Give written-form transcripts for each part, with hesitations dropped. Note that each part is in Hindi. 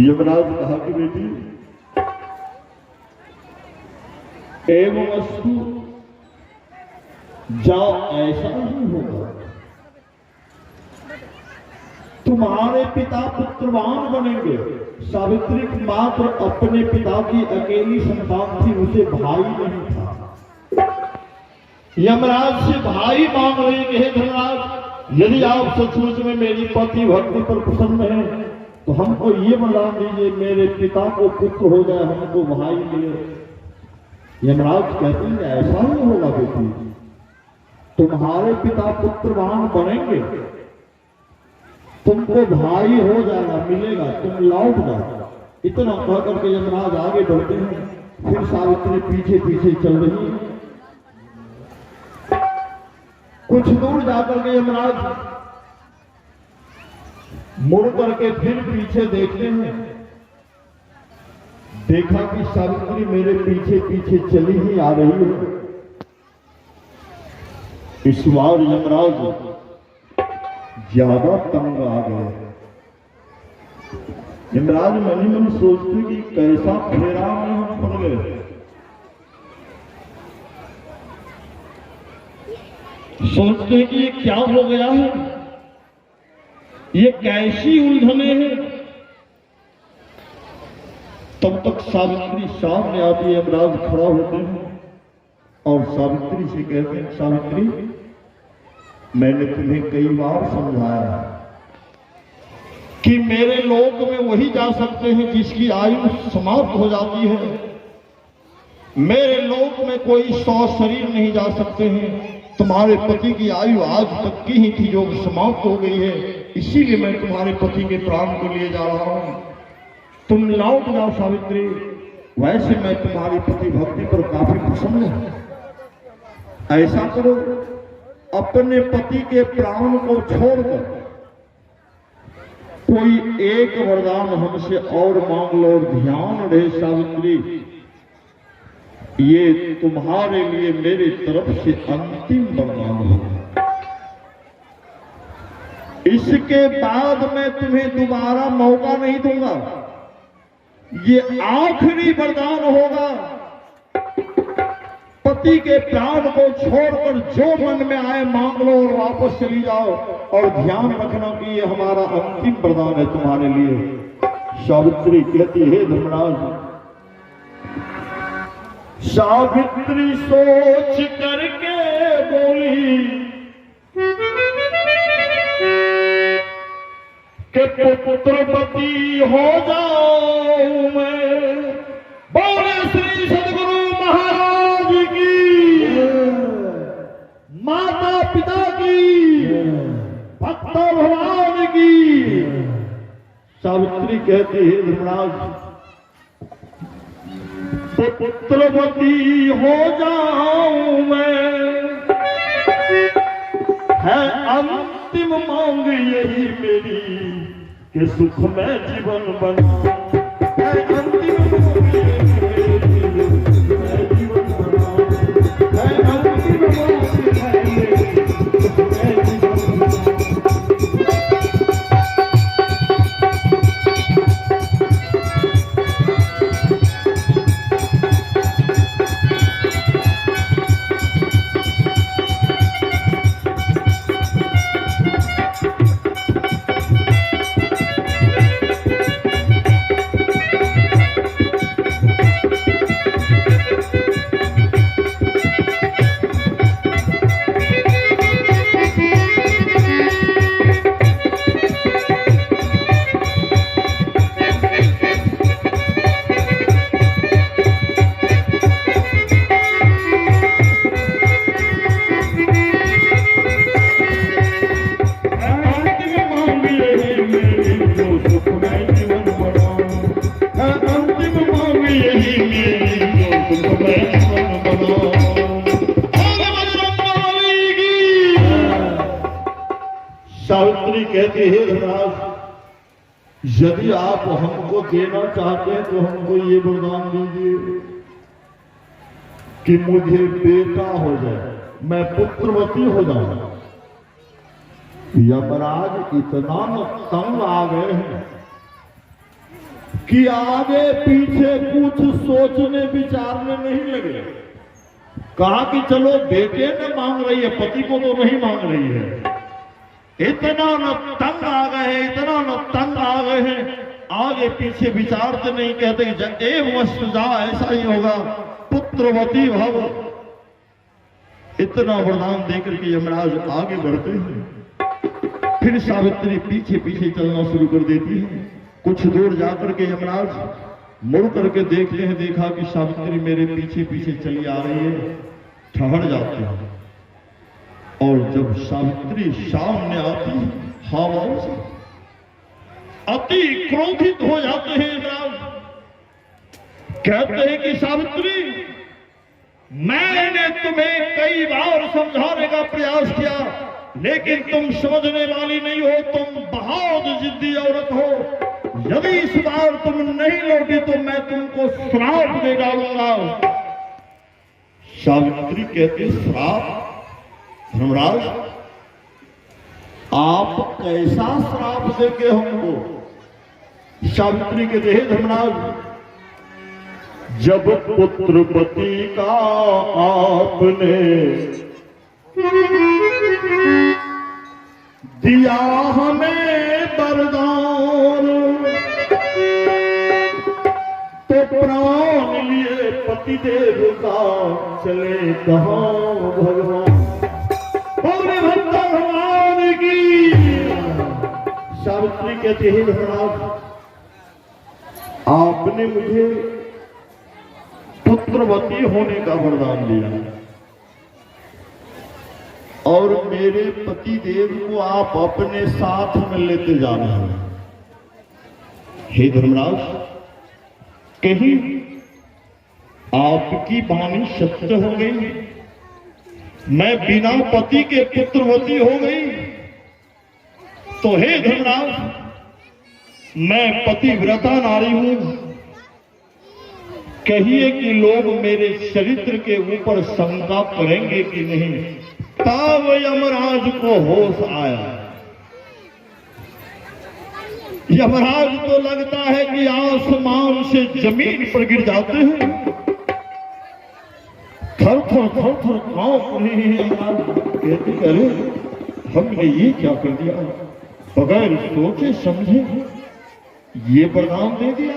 यमराज कहा कि बेटी एवं अस्तु, जाओ ऐसा ही होगा, तुम्हारे पिता पुत्रवान बनेंगे। सावित्री मात्र अपने पिता की अकेली संतान थी, उसे भाई नहीं था। यमराज से भाई मांग रहे कि हे धर्मराज, यदि आप सचमुच में मेरी पति भक्ति पर प्रसन्न हैं तो हमको ये बता दीजिए, मेरे पिता को पुत्र हो जाए, हमको भाई मिले। यमराज कहते हैं ऐसा ही होगा बेटी, तुम्हारे पिता पुत्रवान बनेंगे, तुमको भाई हो जाएगा, मिलेगा, तुम लौट जाओ। इतना कह करके यमराज आगे बढ़ते हैं, फिर सावित्री पीछे पीछे चल रही है। कुछ दूर जाकर के यमराज मुड़ करके फिर पीछे देखते हैं, देखा कि सावित्री मेरे पीछे पीछे चली ही आ रही है। इस बार यमराज ज्यादा तंग आ गए। यमराज मन ही मन सोचते कि कैसा फेरा में हम पड़ गए। सोचते कि ये क्या हो गया है, ये कैसी उलझने हैं। तब तक सावित्री सामने आती है, यमराज खड़ा होते हैं और सावित्री से कहते हैं, सावित्री मैंने तुम्हें कई बार समझाया कि मेरे लोक में वही जा सकते हैं जिसकी आयु समाप्त हो जाती है। मेरे लोक में कोई 100 शरीर नहीं जा सकते हैं। तुम्हारे पति की आयु आज तक की ही थी जो समाप्त हो गई है, इसीलिए मैं तुम्हारे पति के प्राण को लिए जा रहा हूं। तुम लौट जाओ सावित्री, वैसे मैं तुम्हारी पति भक्ति पर काफी प्रसन्न हूं। ऐसा करो, अपने पति के प्राण को छोड़कर कोई एक वरदान हमसे और मांग लो। और ध्यान रहे सावित्री, ये तुम्हारे लिए मेरी तरफ से अंतिम वरदान है। इसके बाद मैं तुम्हें दोबारा मौका नहीं दूंगा, ये आखिरी वरदान होगा। पति के प्राण को छोड़कर जो मन में आए मांग लो और वापस चली जाओ। और ध्यान रखना कि ये हमारा अंतिम वरदान है तुम्हारे लिए। सावित्री कहती है धर्मराज, सावित्री सोच करके बोली कि पुत्रवती हो जाऊं मैं। बोले श्री सदगुरु महाराज की, माता पिता की, भक्त भगवान की। सावित्री कहती है धर्मराज, पुत्रवती हो जाऊं मैं, है अंतिम मांग यही मेरी कि सुख में जीवन बनाऊं। है अंतिम मांग यही मेरी, मैं जीवन बनाऊं। है अंतिम मांग यही मेरी, सुख में जीवन बनाऊं। सावित्री कहती है धर्मराज, यदि आप हमको देना चाहते हैं तो हमको ये वरदान दीजिए कि मुझे बेटा हो जाए, मैं पुत्रवती हो जाऊं। यमराज इतना तंग आ गए हैं कि आगे पीछे कुछ सोचने विचारने नहीं लगे। कहा कि चलो बेटे ने मांग रही है, पति को तो नहीं मांग रही है। इतना न तंग आ गए हैं, इतना न तंग आ गए हैं, आगे पीछे विचारते नहीं, कहते एव वस्तुजा, ऐसा ही होगा, पुत्रवती भव। इतना वरदान देकर के यमराज आगे बढ़ते हैं। फिर सावित्री पीछे पीछे चलना शुरू कर देती है। कुछ दूर जाकर के यमराज मुड़ करके देखते हैं, देखा कि सावित्री मेरे पीछे पीछे चली आ रही है। ठहर जाते हैं और जब सावित्री सामने आती है, हवाओं से अति क्रोधित हो जाते हैं यमराज। कहते हैं कि सावित्री, मैंने तुम्हें कई बार समझाने का प्रयास किया, लेकिन तुम समझने वाली नहीं हो। तुम बहुत जिद्दी औरत हो। यदि इस बार तुम नहीं लौटी तो मैं तुमको श्राप दे डालूंगा। सावित्री कहती, श्राप? धर्मराज, आप कैसा श्राप देंगे हमको? सावित्री कहते हैं, धर्मराज, जब पुत्रपति का आपने दिया हमें वरदान, तो प्राण लिए पति देव का चले कहाँ भगवान। बोले भगवान की। सावित्री कहते हैं, धर्मराज, आपने मुझे पुत्रवती होने का वरदान दिया और मेरे पति देव को आप अपने साथ में लेते जा रहे हैं। हे धर्मराज, कहीं आपकी वाणी सत्य हो गई, मैं बिना पति के पुत्रवती हो गई, तो हे धर्मराज, मैं पतिव्रता नारी हूं। कहिए कि लोग मेरे चरित्र के ऊपर शंका करेंगे कि नहीं। तब यमराज को होश आया। यमराज को लगता है कि आसमान से जमीन पर गिर जाते हैं। थर थर थर थर कांप रहे हैं। कहते, अरे हमने ये क्या कर दिया? बगैर सोचे समझे ये वरदान दे दिया।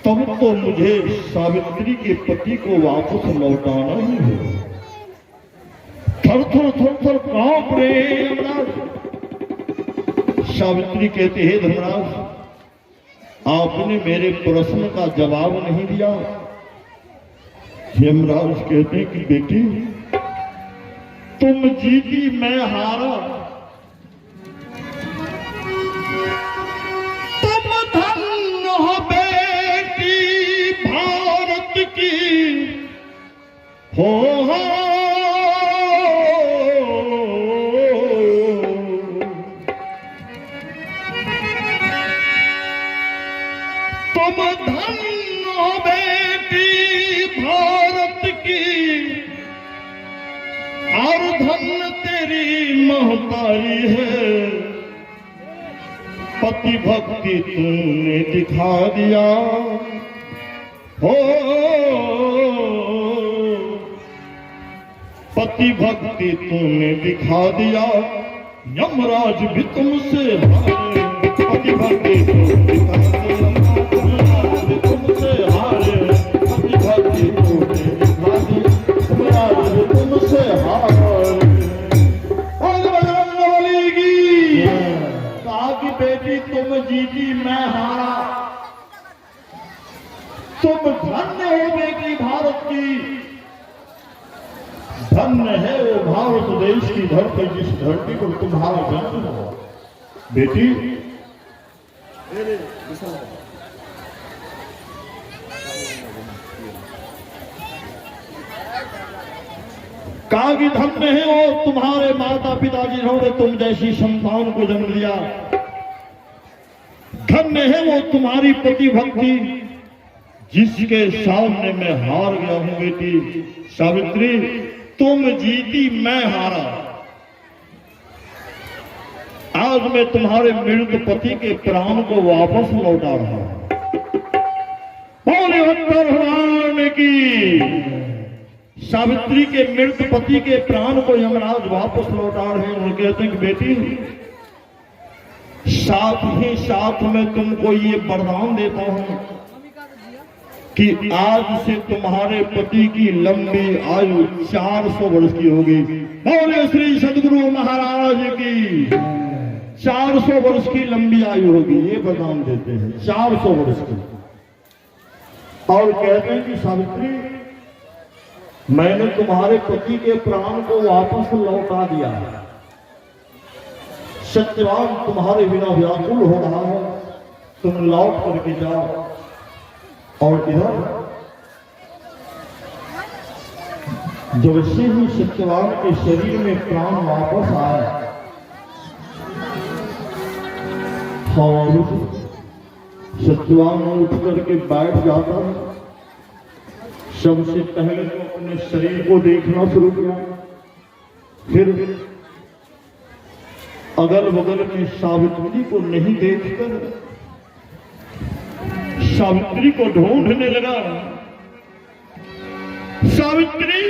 तब तो मुझे सावित्री के पति को वापस लौटाना ही है। थर थर थर थर कांप रहे हैं यमराज। सावित्री कहते हैं, धर्मराज, आपने मेरे प्रश्न का जवाब नहीं दिया। यमराज कहते हैं कि बेटी, तुम जीती, मैं हारा। तुम धन्य हो बेटी भारत की, हो तुम धन्य हो बेटी भारत की, और धन्य तेरी महतारी है। पति भक्ति तूने दिखा दिया, हो पति भक्ति तूने दिखा दिया। यमराज भी तुमसे हारे, पति भक्ति तूने दिखा दिया। यमराज भी तुमसे हारे, पति भक्ति तूने दिखा दिया। यमराज भी तुमसे हारे। और बजरंगबली की कहा कि बेटी, तुम जीती, मैं हारा। तुम धन्य हो बेटी भारत की। धन्य है वो भारत देश की धरती, जिस धरती पर तुम्हारा जन्म हो। बेटी, कहा कि धन्य है वो तुम्हारे माता पिता जिन्होंने तुम जैसी संतान को जन्म दिया। धन्य है वो तुम्हारी पति भक्ति, जिसके सामने मैं हार गया हूं। बेटी सावित्री, तुम जीती, मैं हारा। आज मैं तुम्हारे मृत पति के प्राण को वापस लौटा रहा हूं। बोले उत्तर भगवान की। सावित्री के मृत पति के प्राण को यमराज वापस लौटा रहे हैं और कहते हैं कि बेटी, साथ ही साथ मैं तुमको ये वरदान देता हूं कि आज से तुम्हारे पति की लंबी आयु 400 वर्ष की होगी। बोले श्री सदगुरु महाराज की। 400 वर्ष की लंबी आयु होगी, ये वरदान देते हैं, 400 वर्ष की। और कहते हैं कि सावित्री, मैंने तुम्हारे पति के प्राण को वापस लौटा दिया। सत्यवान तुम्हारे बिना व्याकुल हो रहा है, तुम लौट करके जाओ। और इधर जब से ही सत्यवान के शरीर में प्राण वापस आया और सत्यवान उठ करके बैठ जाता है, सबसे पहले तो अपने शरीर को देखना शुरू किया, फिर अगल बगल की सावित्री को नहीं देखकर सावित्री को ढूंढने लगा। सावित्री,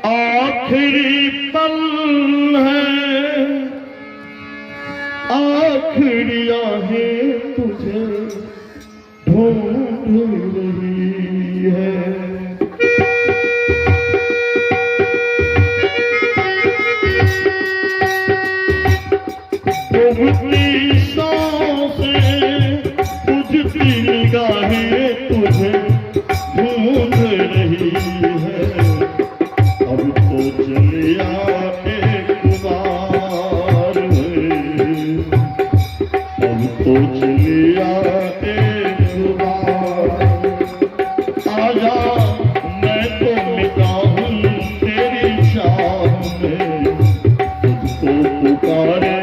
आखिरी पल है, आखिरी आहें तुझे ढूंढ रही है। उगती सांसें, बुझती निगाहें तुझे ढूंढ रही है। अब तो चलिया एक बार, अब तो चलिया एक बार। आजा, मैं तो मिटा हूँ तेरी शाम में, तुझको पुकारे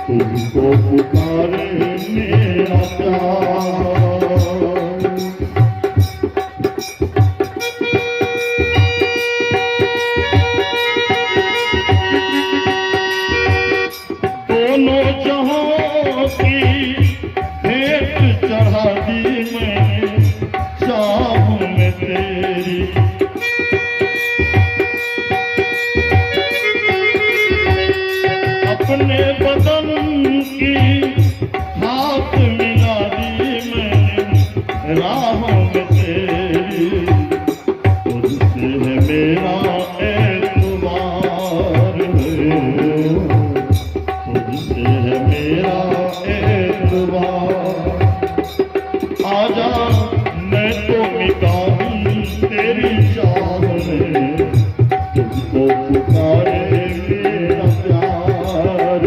तुझको पुकारे मेरा प्यार। दोनों जहां की भेंट चढ़ा दी मैंने चाह में तेरी। अपने बदन की हाथ मिला दी मैंने राहों में तेरी। तुझसे है मेरा एतबार, तुझसे है मेरा एतबार। आजा, मैं तो मिटा हूँ तेरी चाह में, तुझको पुकारे मेरा प्यार,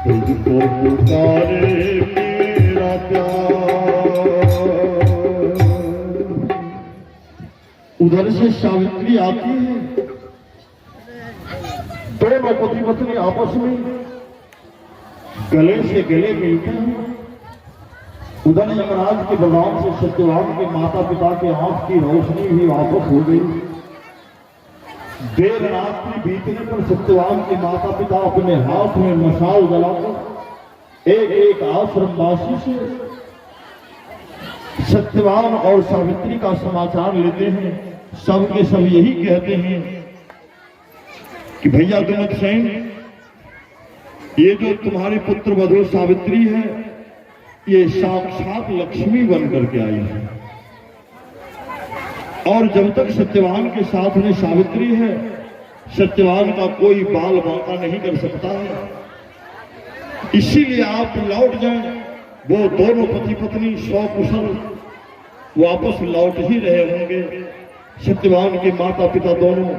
तुझको पुकारे मेरा प्यार। उधर से सावित्री आती है, दोनों पति पत्नी आपस में गले से गले मिलते हैं। उधर यमराज के बलराम से सत्यवान के माता पिता के आंख की रोशनी भी वापस हो गई। देर रात्रि बीतने पर सत्यवान के माता पिता अपने हाथ में मशाल जलाकर एक एक आश्रमवासी से सत्यवान और सावित्री का समाचार लेते हैं। सब के सब यही कहते हैं कि भैया दुमतसेन, ये जो तुम्हारी पुत्र वधू सावित्री है, ये साक्षात लक्ष्मी बन करके आई है। और जब तक सत्यवान के साथ में सावित्री है, सत्यवान का कोई बाल बांका नहीं कर सकता है। इसीलिए आप लौट जाएं। वो दोनों पति पत्नी सकुशल वापस लौट ही रहे होंगे। सत्यवान के माता पिता दोनों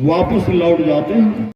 वापस लौट जाते हैं।